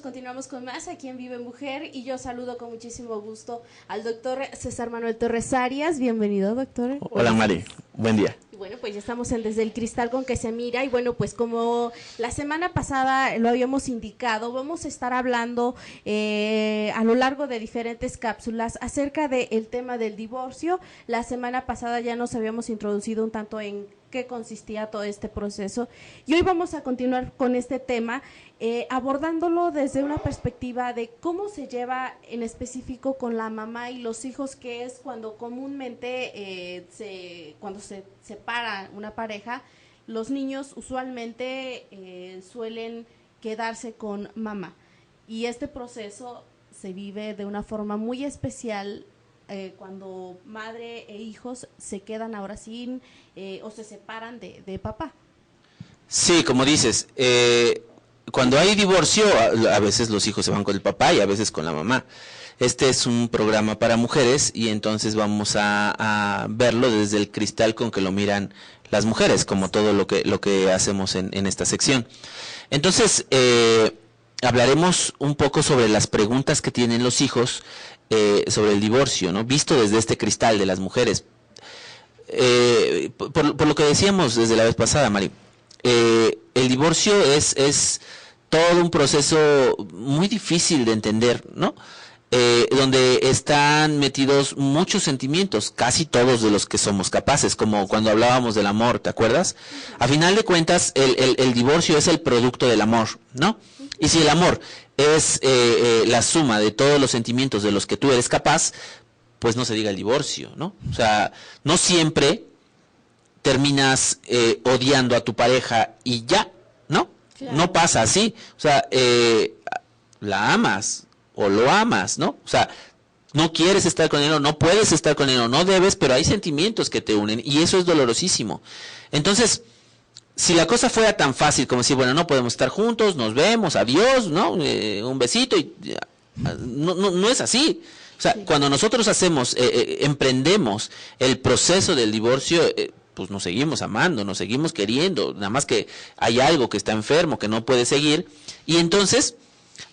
continuamos con más aquí en Vive Mujer y yo saludo con muchísimo gusto al doctor César Manuel Torres Arias. Bienvenido, doctor. Hola, Mari. Buen día. Y bueno, pues ya estamos en Desde el Cristal con que se mira y bueno, pues como la semana pasada lo habíamos indicado, vamos a estar hablando a lo largo de diferentes cápsulas acerca del tema del divorcio. La semana pasada ya nos habíamos introducido un tanto en qué consistía todo este proceso y hoy vamos a continuar con este tema abordándolo desde una perspectiva de cómo se lleva en específico con la mamá y los hijos, que es cuando comúnmente cuando se separa una pareja, los niños usualmente suelen quedarse con mamá y este proceso se vive de una forma muy especial cuando madre e hijos se quedan ahora sin o se separan de papá. Sí, como dices, cuando hay divorcio, a veces los hijos se van con el papá y a veces con la mamá. Este es un programa para mujeres y entonces vamos a verlo desde el cristal con que lo miran las mujeres, como todo lo que hacemos en esta sección. Entonces, hablaremos un poco sobre las preguntas que tienen los hijos sobre el divorcio, ¿no? Visto desde este cristal de las mujeres. Por lo que decíamos desde la vez pasada, Mari, el divorcio es todo un proceso muy difícil de entender, ¿no? Donde están metidos muchos sentimientos, casi todos de los que somos capaces, como cuando hablábamos del amor, ¿te acuerdas? A final de cuentas, el divorcio es el producto del amor, ¿no? Y si el amor es la suma de todos los sentimientos de los que tú eres capaz, pues no se diga el divorcio, ¿no? O sea, no siempre terminas odiando a tu pareja y ya, ¿no? Claro. No pasa así. O sea, la amas o lo amas, ¿no? O sea, no quieres estar con él o no puedes estar con él o no debes, pero hay sentimientos que te unen y eso es dolorosísimo. Entonces, si la cosa fuera tan fácil como decir, bueno, no podemos estar juntos, nos vemos, adiós, ¿no? Un besito y no es así. O sea, sí. Cuando nosotros emprendemos el proceso del divorcio, pues nos seguimos amando, nos seguimos queriendo, nada más que hay algo que está enfermo, que no puede seguir, y entonces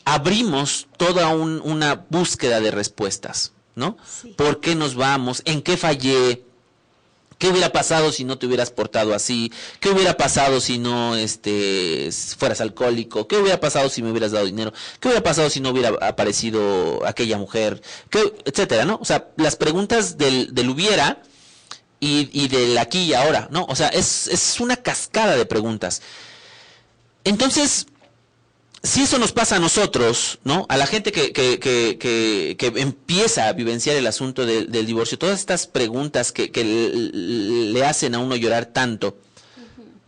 abrimos toda una búsqueda de respuestas, ¿no? Sí. ¿Por qué nos vamos? ¿En qué fallé? ¿Qué hubiera pasado si no te hubieras portado así? ¿Qué hubiera pasado si no fueras alcohólico? ¿Qué hubiera pasado si me hubieras dado dinero? ¿Qué hubiera pasado si no hubiera aparecido aquella mujer? Etcétera, ¿no? O sea, las preguntas del hubiera y del aquí y ahora, ¿no? O sea, es una cascada de preguntas. Entonces, si eso nos pasa a nosotros, ¿no? A la gente que empieza a vivenciar el asunto del divorcio, todas estas preguntas que le hacen a uno llorar tanto,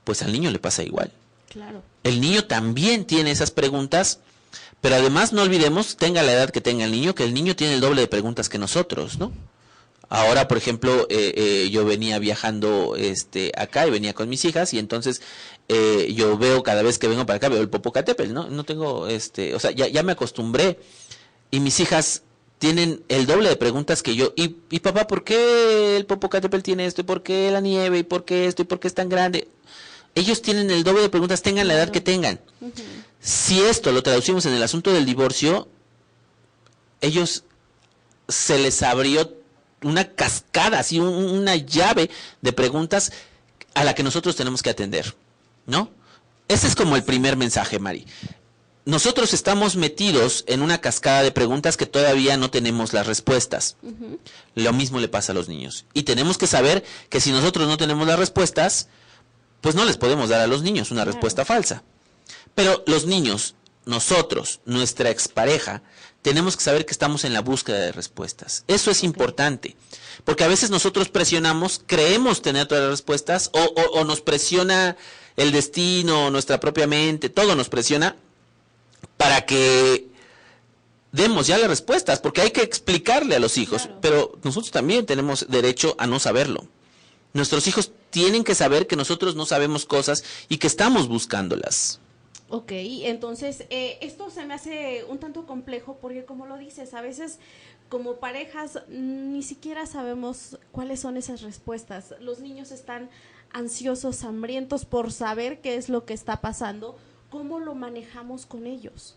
pues al niño le pasa igual. Claro. El niño también tiene esas preguntas, pero además no olvidemos, tenga la edad que tenga el niño, que el niño tiene el doble de preguntas que nosotros, ¿no? Ahora, por ejemplo, yo venía viajando acá y venía con mis hijas y entonces yo veo cada vez que vengo para acá, veo el Popocatépetl, ¿no? No tengo, o sea, ya me acostumbré y mis hijas tienen el doble de preguntas que yo. Y papá, ¿por qué el Popocatépetl tiene esto? ¿Y por qué la nieve? ¿Y por qué esto? ¿Y por qué es tan grande? Ellos tienen el doble de preguntas, tengan la edad que tengan. Si esto lo traducimos en el asunto del divorcio, ellos se les abrió una cascada, así una llave de preguntas a la que nosotros tenemos que atender, ¿no? Ese es como el primer mensaje, Mari. Nosotros estamos metidos en una cascada de preguntas que todavía no tenemos las respuestas. Lo mismo le pasa a los niños. Y tenemos que saber que si nosotros no tenemos las respuestas, pues no les podemos dar a los niños una respuesta falsa. Pero los niños, nosotros, nuestra expareja, tenemos que saber que estamos en la búsqueda de respuestas. Eso es importante, porque a veces nosotros presionamos, creemos tener todas las respuestas, o nos presiona el destino, nuestra propia mente, todo nos presiona para que demos ya las respuestas, porque hay que explicarle a los hijos, claro. Pero nosotros también tenemos derecho a no saberlo. Nuestros hijos tienen que saber que nosotros no sabemos cosas y que estamos buscándolas. Ok, entonces esto se me hace un tanto complejo porque como lo dices, a veces como parejas ni siquiera sabemos cuáles son esas respuestas. Los niños están ansiosos, hambrientos por saber qué es lo que está pasando. ¿Cómo lo manejamos con ellos?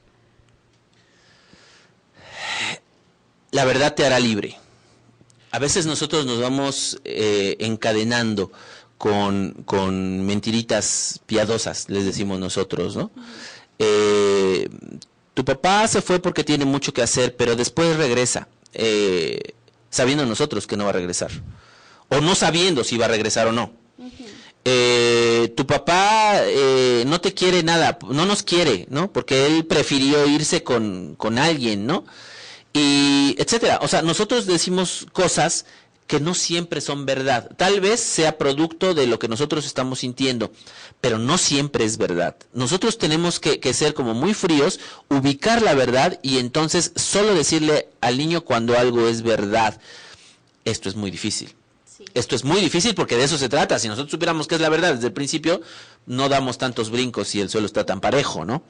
la verdad te hará libre. A veces nosotros nos vamos encadenando con mentiritas piadosas, les decimos nosotros, ¿no? Tu papá se fue porque tiene mucho que hacer, pero después regresa, sabiendo nosotros que no va a regresar, o no sabiendo si va a regresar o no. Tu papá no te quiere nada, no nos quiere, ¿no? Porque él prefirió irse con alguien, ¿no? Y etcétera. O sea, nosotros decimos cosas que no siempre son verdad. Tal vez sea producto de lo que nosotros estamos sintiendo, pero no siempre es verdad. Nosotros tenemos que ser como muy fríos, ubicar la verdad y entonces solo decirle al niño cuando algo es verdad. Esto es muy difícil. Sí. Esto es muy difícil porque de eso se trata. Si nosotros supiéramos qué es la verdad desde el principio, no damos tantos brincos si el suelo está tan parejo, ¿no?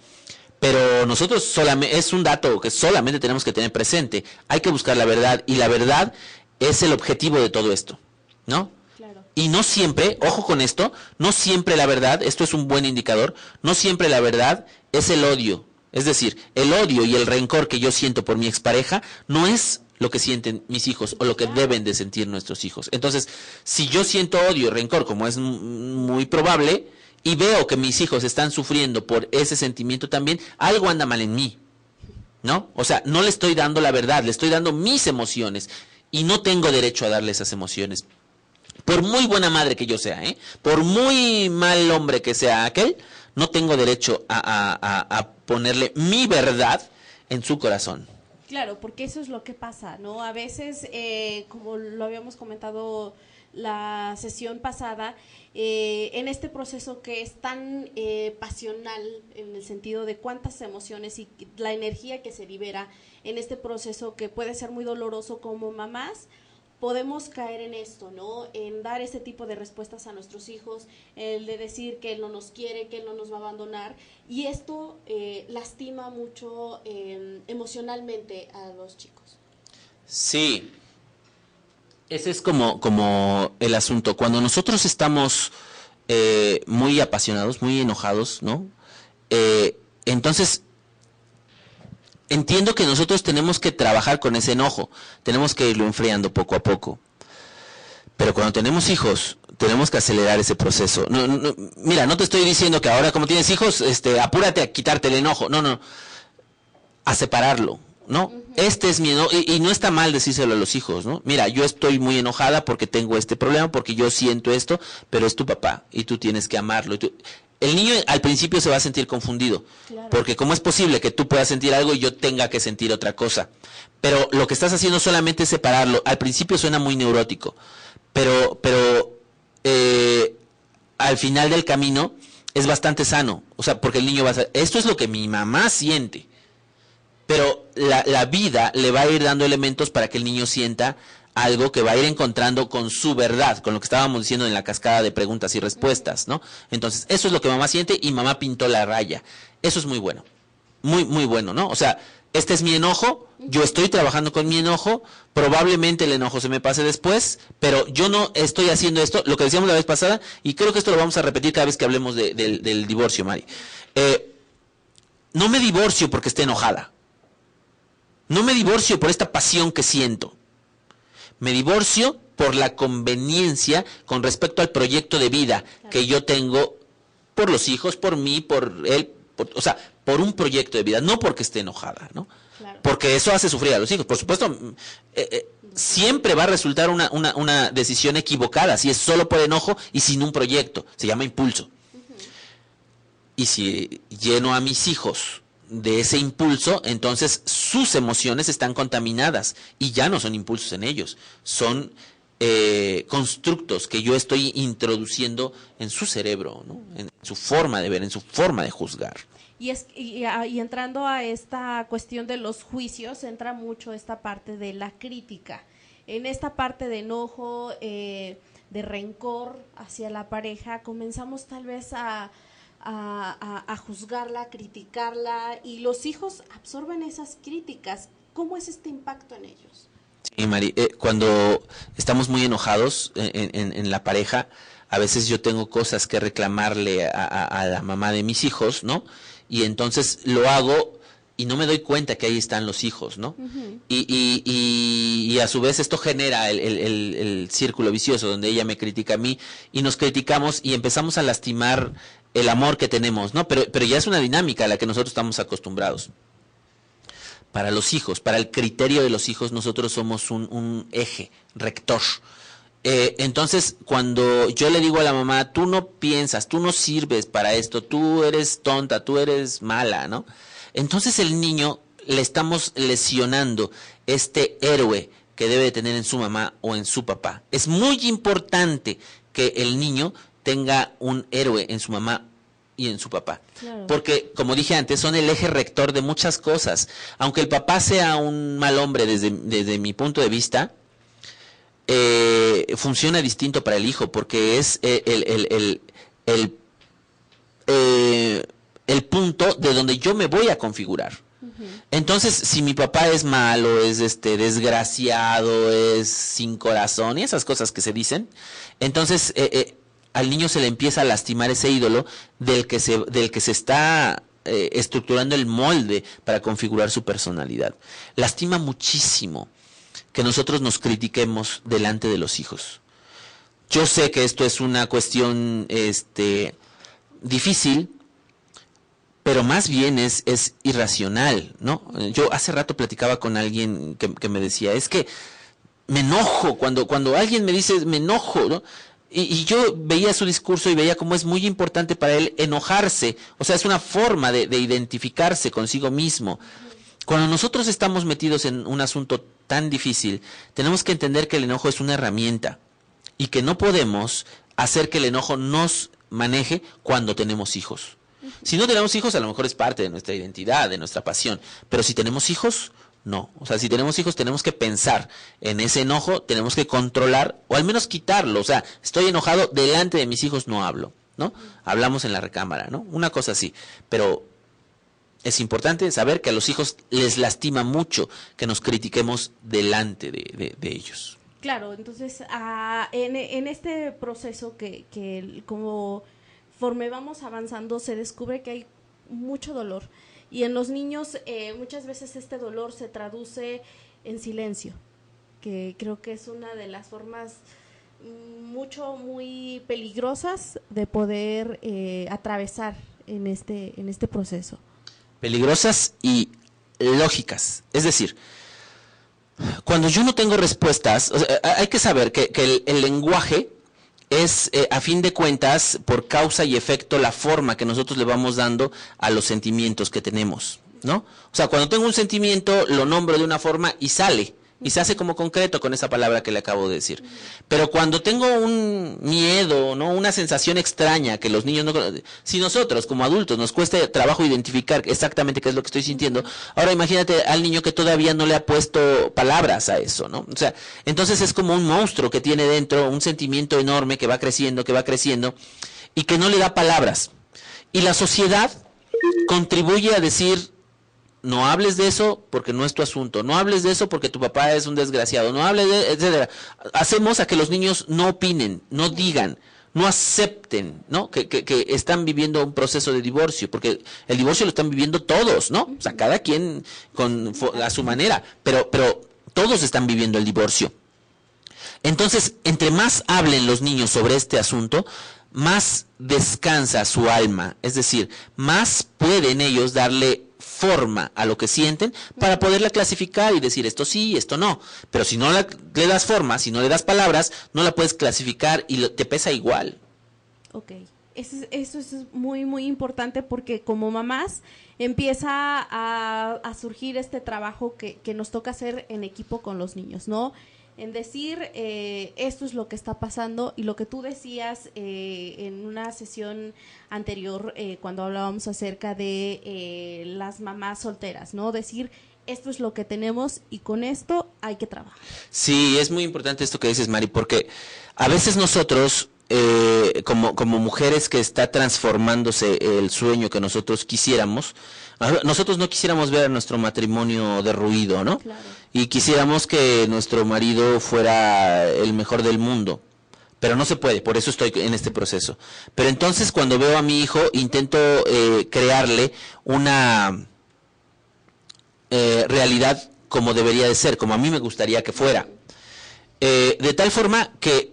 Pero nosotros solamente, es un dato que solamente tenemos que tener presente. Hay que buscar la verdad y la verdad es el objetivo de todo esto, ¿no? Claro. Y no siempre, ojo con esto, no siempre la verdad, esto es un buen indicador, no siempre la verdad es el odio. Es decir, el odio y el rencor que yo siento por mi expareja no es lo que sienten mis hijos o lo que deben de sentir nuestros hijos. Entonces, si yo siento odio y rencor, como es muy probable, y veo que mis hijos están sufriendo por ese sentimiento también, algo anda mal en mí, ¿no? O sea, no le estoy dando la verdad, le estoy dando mis emociones. Y no tengo derecho a darle esas emociones. Por muy buena madre que yo sea, por muy mal hombre que sea aquel, no tengo derecho a ponerle mi verdad en su corazón. Claro, porque eso es lo que pasa, ¿no? A veces, como lo habíamos comentado la sesión pasada, en este proceso que es tan pasional, en el sentido de cuántas emociones y la energía que se libera en este proceso que puede ser muy doloroso como mamás, podemos caer en esto, ¿no? En dar ese tipo de respuestas a nuestros hijos, el de decir que él no nos quiere, que él no nos va a abandonar, y esto lastima mucho emocionalmente a los chicos. Sí. Ese es como el asunto. Cuando nosotros estamos muy apasionados, muy enojados, ¿no? Entonces, entiendo que nosotros tenemos que trabajar con ese enojo, tenemos que irlo enfriando poco a poco. Pero cuando tenemos hijos, tenemos que acelerar ese proceso. Mira, no te estoy diciendo que ahora como tienes hijos, apúrate a quitarte el enojo. No, a separarlo, ¿no? Este es mi enojo, y no está mal decírselo a los hijos, ¿no? Mira, yo estoy muy enojada porque tengo este problema, porque yo siento esto, pero es tu papá y tú tienes que amarlo. El niño al principio se va a sentir confundido, claro, porque ¿cómo es posible que tú puedas sentir algo y yo tenga que sentir otra cosa? Pero lo que estás haciendo solamente es separarlo. Al principio suena muy neurótico, pero al final del camino es bastante sano. O sea, porque el niño va a ser, esto es lo que mi mamá siente. Pero la vida le va a ir dando elementos para que el niño sienta algo que va a ir encontrando con su verdad, con lo que estábamos diciendo en la cascada de preguntas y respuestas, ¿no? Entonces, eso es lo que mamá siente y mamá pintó la raya. Eso es muy bueno, muy, muy bueno, ¿no? O sea, este es mi enojo, yo estoy trabajando con mi enojo, probablemente el enojo se me pase después, pero yo no estoy haciendo esto, lo que decíamos la vez pasada, y creo que esto lo vamos a repetir cada vez que hablemos del divorcio, Mari. No me divorcio porque esté enojada. No me divorcio por esta pasión que siento. Me divorcio por la conveniencia con respecto al proyecto de vida que yo tengo por los hijos, por mí, por él, o sea, por un proyecto de vida, no porque esté enojada, ¿no? Claro. Porque eso hace sufrir a los hijos. Por supuesto, siempre va a resultar una decisión equivocada si es solo por enojo y sin un proyecto. Se llama impulso. Y si lleno a mis hijos de ese impulso, entonces sus emociones están contaminadas y ya no son impulsos en ellos, son constructos que yo estoy introduciendo en su cerebro, ¿no? En su forma de ver, en su forma de juzgar. Y entrando a esta cuestión de los juicios, entra mucho esta parte de la crítica. En esta parte de enojo, de rencor hacia la pareja, comenzamos tal vez a juzgarla, a criticarla, y los hijos absorben esas críticas. ¿Cómo es este impacto en ellos? Sí, Mari, cuando estamos muy enojados en la pareja, a veces yo tengo cosas que reclamarle a la mamá de mis hijos, ¿no? Y entonces lo hago y no me doy cuenta que ahí están los hijos, ¿no? Y a su vez esto genera el círculo vicioso donde ella me critica a mí y nos criticamos y empezamos a lastimar el amor que tenemos, ¿no? Pero ya es una dinámica a la que nosotros estamos acostumbrados. Para los hijos, para el criterio de los hijos, nosotros somos un eje rector. Entonces, cuando yo le digo a la mamá, tú no piensas, tú no sirves para esto, tú eres tonta, tú eres mala, ¿no? Entonces el niño le estamos lesionando este héroe que debe tener en su mamá o en su papá. Es muy importante que el niño tenga un héroe en su mamá y en su papá. Claro. Porque, como dije antes, son el eje rector de muchas cosas. Aunque el papá sea un mal hombre desde mi punto de vista, funciona distinto para el hijo, porque es el punto de donde yo me voy a configurar. Entonces, si mi papá es malo, es desgraciado, es sin corazón y esas cosas que se dicen, entonces al niño se le empieza a lastimar ese ídolo del que se está estructurando el molde para configurar su personalidad. Lastima muchísimo que nosotros nos critiquemos delante de los hijos. Yo sé que esto es una cuestión difícil, pero más bien es irracional, ¿no? Yo hace rato platicaba con alguien que me decía, es que me enojo, cuando alguien me dice, me enojo, ¿no? Y yo veía su discurso y veía cómo es muy importante para él enojarse, o sea, es una forma de identificarse consigo mismo. Cuando nosotros estamos metidos en un asunto tan difícil, tenemos que entender que el enojo es una herramienta y que no podemos hacer que el enojo nos maneje cuando tenemos hijos. Si no tenemos hijos, a lo mejor es parte de nuestra identidad, de nuestra pasión, pero si tenemos hijos, no. O sea, si tenemos hijos, tenemos que pensar en ese enojo, tenemos que controlar o al menos quitarlo. O sea, estoy enojado, delante de mis hijos no hablo, ¿no? Hablamos en la recámara, ¿no? Una cosa así, pero es importante saber que a los hijos les lastima mucho que nos critiquemos delante de ellos. Claro, entonces en este proceso que como conforme vamos avanzando se descubre que hay mucho dolor y en los niños muchas veces este dolor se traduce en silencio, que creo que es una de las formas muy peligrosas de poder atravesar en este proceso. Peligrosas y lógicas, es decir, cuando yo no tengo respuestas, o sea, hay que saber que el lenguaje es, a fin de cuentas, por causa y efecto, la forma que nosotros le vamos dando a los sentimientos que tenemos, ¿no? O sea, cuando tengo un sentimiento, lo nombro de una forma y sale, y se hace como concreto con esa palabra que le acabo de decir. Pero cuando tengo un miedo, ¿no? Una sensación extraña que los niños no... Si nosotros, como adultos, nos cuesta trabajo identificar exactamente qué es lo que estoy sintiendo, ahora imagínate al niño que todavía no le ha puesto palabras a eso, ¿no? O sea, entonces es como un monstruo que tiene dentro un sentimiento enorme que va creciendo, y que no le da palabras. Y la sociedad contribuye a decir... No hables de eso porque no es tu asunto. No hables de eso porque tu papá es un desgraciado. No hables de, etcétera. Hacemos a que los niños no opinen, no digan, no acepten, ¿no? Que están viviendo un proceso de divorcio, porque el divorcio lo están viviendo todos, ¿no? O sea, cada quien a su manera, pero todos están viviendo el divorcio. Entonces, entre más hablen los niños sobre este asunto, más descansa su alma, es decir, más pueden ellos darle forma a lo que sienten para poderla clasificar y decir esto sí, esto no. Pero si no le das forma, si no le das palabras, no la puedes clasificar y te pesa igual. Ok, eso es muy, muy importante porque como mamás empieza a surgir este trabajo que nos toca hacer en equipo con los niños, ¿no? En decir, esto es lo que está pasando y lo que tú decías en una sesión anterior cuando hablábamos acerca de las mamás solteras, ¿no? Decir, esto es lo que tenemos y con esto hay que trabajar. Sí, es muy importante esto que dices, Mari, porque a veces nosotros, como mujeres que está transformándose el sueño que nosotros quisiéramos, nosotros no quisiéramos ver a nuestro matrimonio derruido, ¿no? Claro. Y quisiéramos que nuestro marido fuera el mejor del mundo, pero no se puede, por eso estoy en este proceso. Pero entonces cuando veo a mi hijo intento crearle una realidad como debería de ser, como a mí me gustaría que fuera. De tal forma que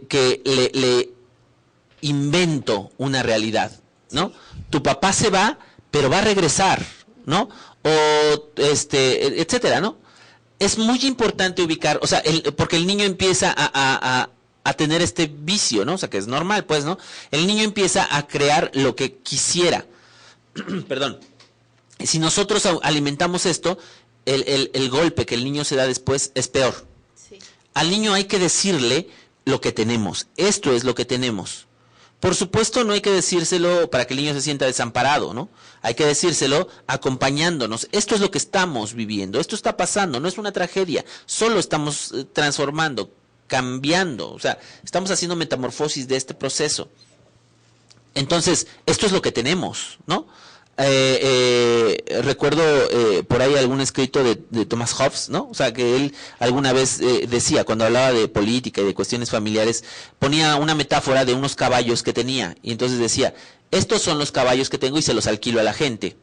le invento una realidad, ¿no? Tu papá se va, pero va a regresar, ¿no? O etcétera, ¿no? Es muy importante ubicar, o sea, porque el niño empieza a tener este vicio, ¿no? O sea, que es normal, pues, ¿no? El niño empieza a crear lo que quisiera. Perdón. Si nosotros alimentamos esto, el golpe que el niño se da después es peor. Sí. Al niño hay que decirle lo que tenemos. Esto es lo que tenemos. Por supuesto, no hay que decírselo para que el niño se sienta desamparado, ¿no? Hay que decírselo acompañándonos. Esto es lo que estamos viviendo, esto está pasando, no es una tragedia, solo estamos transformando, cambiando, o sea, estamos haciendo metamorfosis de este proceso. Entonces, esto es lo que tenemos, ¿no? Recuerdo por ahí algún escrito de Thomas Hobbes, ¿no? O sea, que él alguna vez decía, cuando hablaba de política y de cuestiones familiares, ponía una metáfora de unos caballos que tenía, y entonces decía, estos son los caballos que tengo y se los alquilo a la gente.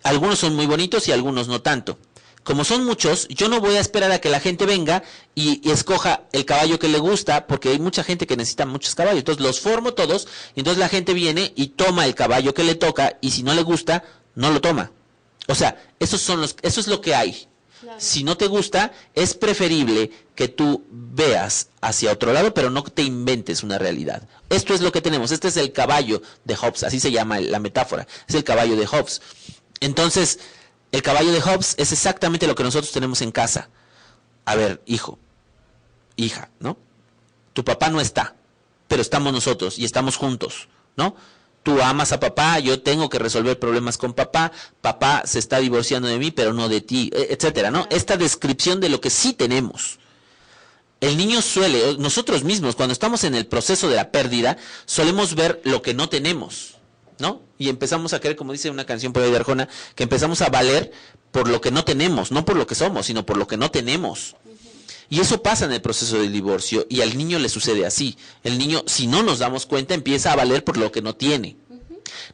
Algunos son muy bonitos y algunos no tanto. Como son muchos, yo no voy a esperar a que la gente venga y escoja el caballo que le gusta, porque hay mucha gente que necesita muchos caballos. Entonces los formo todos, y entonces la gente viene y toma el caballo que le toca, y si no le gusta, no lo toma. O sea, eso es lo que hay. Claro. Si no te gusta, es preferible que tú veas hacia otro lado, pero no te inventes una realidad. Esto es lo que tenemos. Este es el caballo de Hobbes, así se llama la metáfora. Es el caballo de Hobbes. Entonces, el caballo de Hobbes es exactamente lo que nosotros tenemos en casa. A ver, hijo, hija, ¿no? Tu papá no está, pero estamos nosotros y estamos juntos, ¿no? Tú amas a papá, yo tengo que resolver problemas con papá, papá se está divorciando de mí, pero no de ti, etcétera, ¿no? Esta descripción de lo que sí tenemos. El niño nosotros mismos, cuando estamos en el proceso de la pérdida, solemos ver lo que no tenemos, ¿no? Y empezamos a creer, como dice una canción por ahí de Arjona, que empezamos a valer por lo que no tenemos, no por lo que somos, sino por lo que no tenemos. Y eso pasa en el proceso del divorcio, y al niño le sucede así. El niño, si no nos damos cuenta, empieza a valer por lo que no tiene.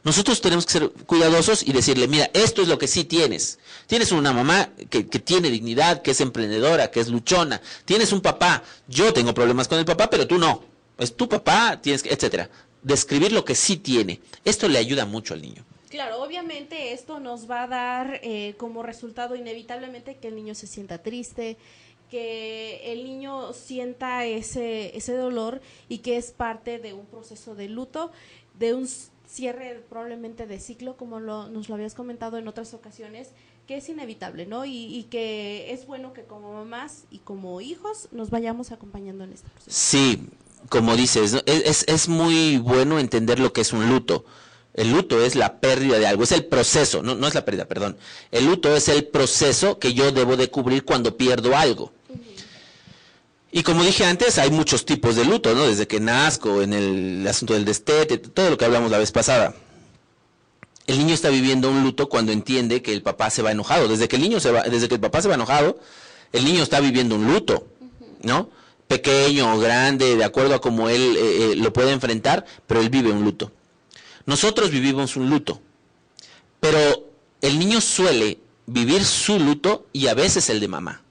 Nosotros tenemos que ser cuidadosos y decirle, mira, esto es lo que sí tienes. Tienes una mamá que tiene dignidad, que es emprendedora, que es luchona. Tienes un papá, yo tengo problemas con el papá, pero tú no. Es tu papá, tienes que, etcétera. Describir lo que sí tiene. Esto le ayuda mucho al niño. Claro, obviamente esto nos va a dar como resultado inevitablemente que el niño se sienta triste, que el niño sienta ese dolor, y que es parte de un proceso de luto, de un cierre probablemente de ciclo, como nos lo habías comentado en otras ocasiones, que es inevitable, ¿no? Y que es bueno que como mamás y como hijos nos vayamos acompañando en este proceso. Sí, como dices, ¿no? Es muy bueno entender lo que es un luto. El luto es la pérdida de algo, es el proceso, no es la pérdida, perdón. El luto es el proceso que yo debo de cubrir cuando pierdo algo. Y como dije antes, hay muchos tipos de luto, ¿no? Desde que nazco, en el asunto del destete, todo lo que hablamos la vez pasada. El niño está viviendo un luto cuando entiende que el papá se va enojado. Desde que el papá se va enojado, el niño está viviendo un luto, ¿no? Pequeño o grande, de acuerdo a cómo él lo puede enfrentar, pero él vive un luto. Nosotros vivimos un luto, pero el niño suele vivir su luto y a veces el de mamá.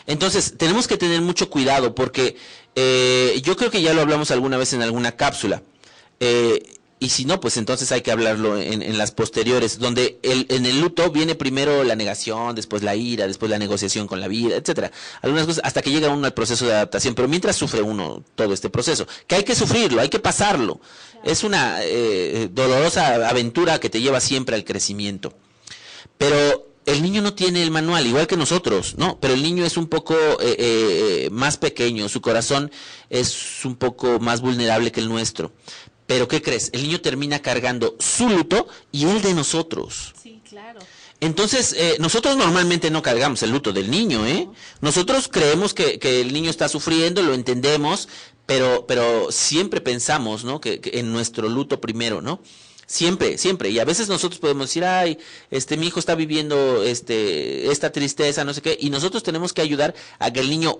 Entonces, tenemos que tener mucho cuidado porque yo creo que ya lo hablamos alguna vez en alguna cápsula. Y si no, pues entonces hay que hablarlo en las posteriores, donde en el luto viene primero la negación, después la ira, después la negociación con la vida, etcétera. Algunas cosas hasta que llega uno al proceso de adaptación, pero mientras sufre uno todo este proceso, que hay que sufrirlo, hay que pasarlo. Es una dolorosa aventura que te lleva siempre al crecimiento. Pero el niño no tiene el manual, igual que nosotros, ¿no? Pero el niño es un poco más pequeño, su corazón es un poco más vulnerable que el nuestro. Pero ¿qué crees? El niño termina cargando su luto y el de nosotros. Sí, claro. Entonces, nosotros normalmente no cargamos el luto del niño, ¿eh? No. Nosotros creemos que el niño está sufriendo, lo entendemos, pero siempre pensamos, ¿no? Que en nuestro luto primero, ¿no? Siempre, siempre. Y a veces nosotros podemos decir, ay, mi hijo está viviendo esta tristeza, no sé qué, y nosotros tenemos que ayudar a que el niño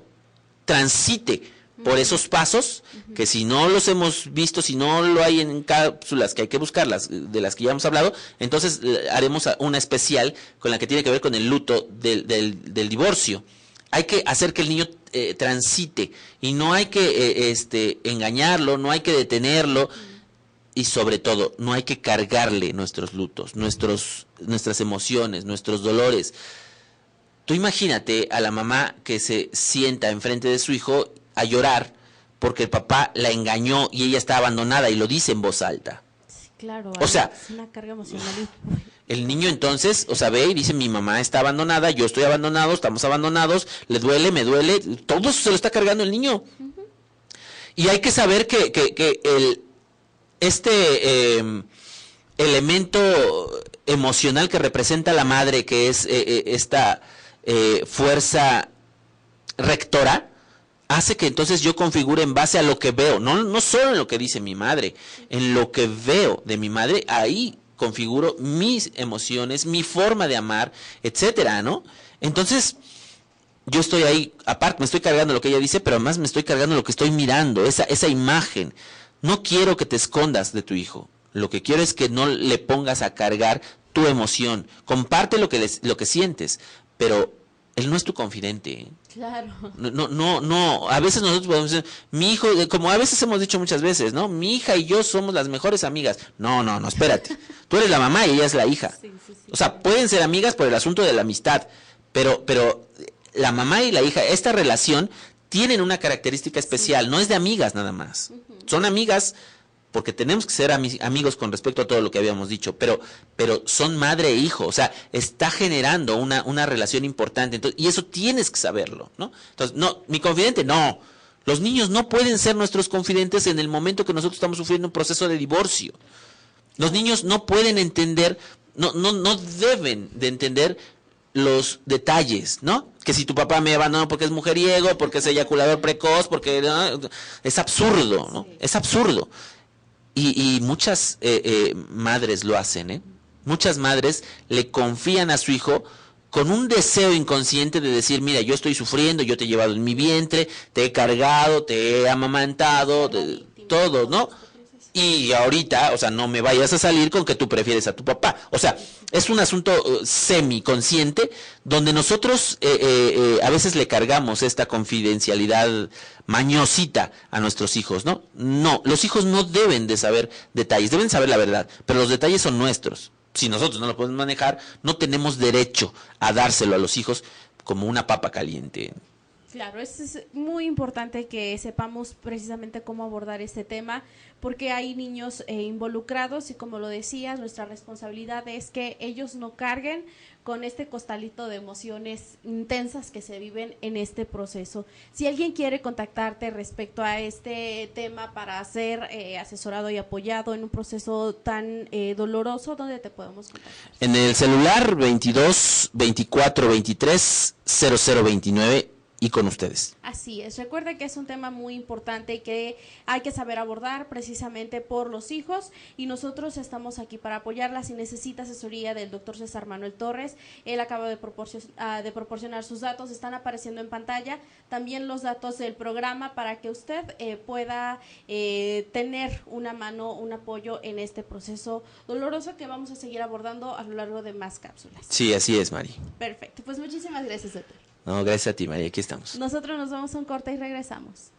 transite por esos pasos, que si no los hemos visto, si no lo hay en cápsulas, que hay que buscarlas, de las que ya hemos hablado, entonces haremos una especial con la que tiene que ver con el luto del divorcio. Hay que hacer que el niño transite, y no hay que engañarlo, no hay que detenerlo, y sobre todo, no hay que cargarle nuestros lutos, nuestras emociones, nuestros dolores. Tú imagínate a la mamá que se sienta enfrente de su hijo a llorar porque el papá la engañó y ella está abandonada y lo dice en voz alta. Sí, claro, o sea, es una carga emocional. El niño entonces, o sea, ve y dice, mi mamá está abandonada, yo estoy abandonado, estamos abandonados, le duele, me duele, todo eso se lo está cargando el niño. Y hay que saber que elemento emocional que representa la madre, que es esta fuerza rectora, hace que entonces yo configure en base a lo que veo, no solo en lo que dice mi madre, en lo que veo de mi madre, ahí configuro mis emociones, mi forma de amar, etcétera, ¿no? Entonces, yo estoy ahí, aparte me estoy cargando lo que ella dice, pero además me estoy cargando lo que estoy mirando, esa imagen. No quiero que te escondas de tu hijo, lo que quiero es que no le pongas a cargar tu emoción. Comparte lo que sientes, pero él no es tu confidente. Claro. No, a veces nosotros podemos decir, mi hijo, como a veces hemos dicho muchas veces, ¿no? Mi hija y yo somos las mejores amigas. No, espérate. Tú eres la mamá y ella es la hija. Sí. O sea, pueden ser amigas por el asunto de la amistad, pero la mamá y la hija, esta relación tienen una característica especial, no es de amigas nada más. Son amigas porque tenemos que ser amigos con respecto a todo lo que habíamos dicho, pero son madre e hijo, o sea, está generando una relación importante, entonces, y eso tienes que saberlo, ¿no? Entonces, no, mi confidente, no. Los niños no pueden ser nuestros confidentes en el momento que nosotros estamos sufriendo un proceso de divorcio. Los niños no pueden entender, no deben de entender los detalles, ¿no? Que si tu papá me abandonó porque es mujeriego, porque es eyaculador precoz, porque es absurdo, ¿no? Es absurdo. Y muchas madres lo hacen, ¿eh? Muchas madres le confían a su hijo con un deseo inconsciente de decir, mira, yo estoy sufriendo, yo te he llevado en mi vientre, te he cargado, te he amamantado, todo, ¿no? Y ahorita, o sea, no me vayas a salir con que tú prefieres a tu papá. O sea, es un asunto semiconsciente donde nosotros a veces le cargamos esta confidencialidad mañosita a nuestros hijos, ¿no? No, los hijos no deben de saber detalles, deben saber la verdad, pero los detalles son nuestros. Si nosotros no lo podemos manejar, no tenemos derecho a dárselo a los hijos como una papa caliente. Claro, es muy importante que sepamos precisamente cómo abordar este tema, porque hay niños involucrados y, como lo decías, nuestra responsabilidad es que ellos no carguen con este costalito de emociones intensas que se viven en este proceso. Si alguien quiere contactarte respecto a este tema para ser asesorado y apoyado en un proceso tan doloroso, ¿dónde te podemos contactar? En el celular 22 24 23 0029 y con ustedes. Así es, recuerda que es un tema muy importante y que hay que saber abordar precisamente por los hijos, y nosotros estamos aquí para apoyarla. Si necesita asesoría del doctor César Manuel Torres, él acaba de proporcionar sus datos, están apareciendo en pantalla, también los datos del programa para que usted pueda tener una mano, un apoyo en este proceso doloroso que vamos a seguir abordando a lo largo de más cápsulas. Sí, así es, Mari. Perfecto, pues muchísimas gracias, doctor. No, gracias a ti, María, aquí estamos. Nosotros nos vamos a un corte y regresamos.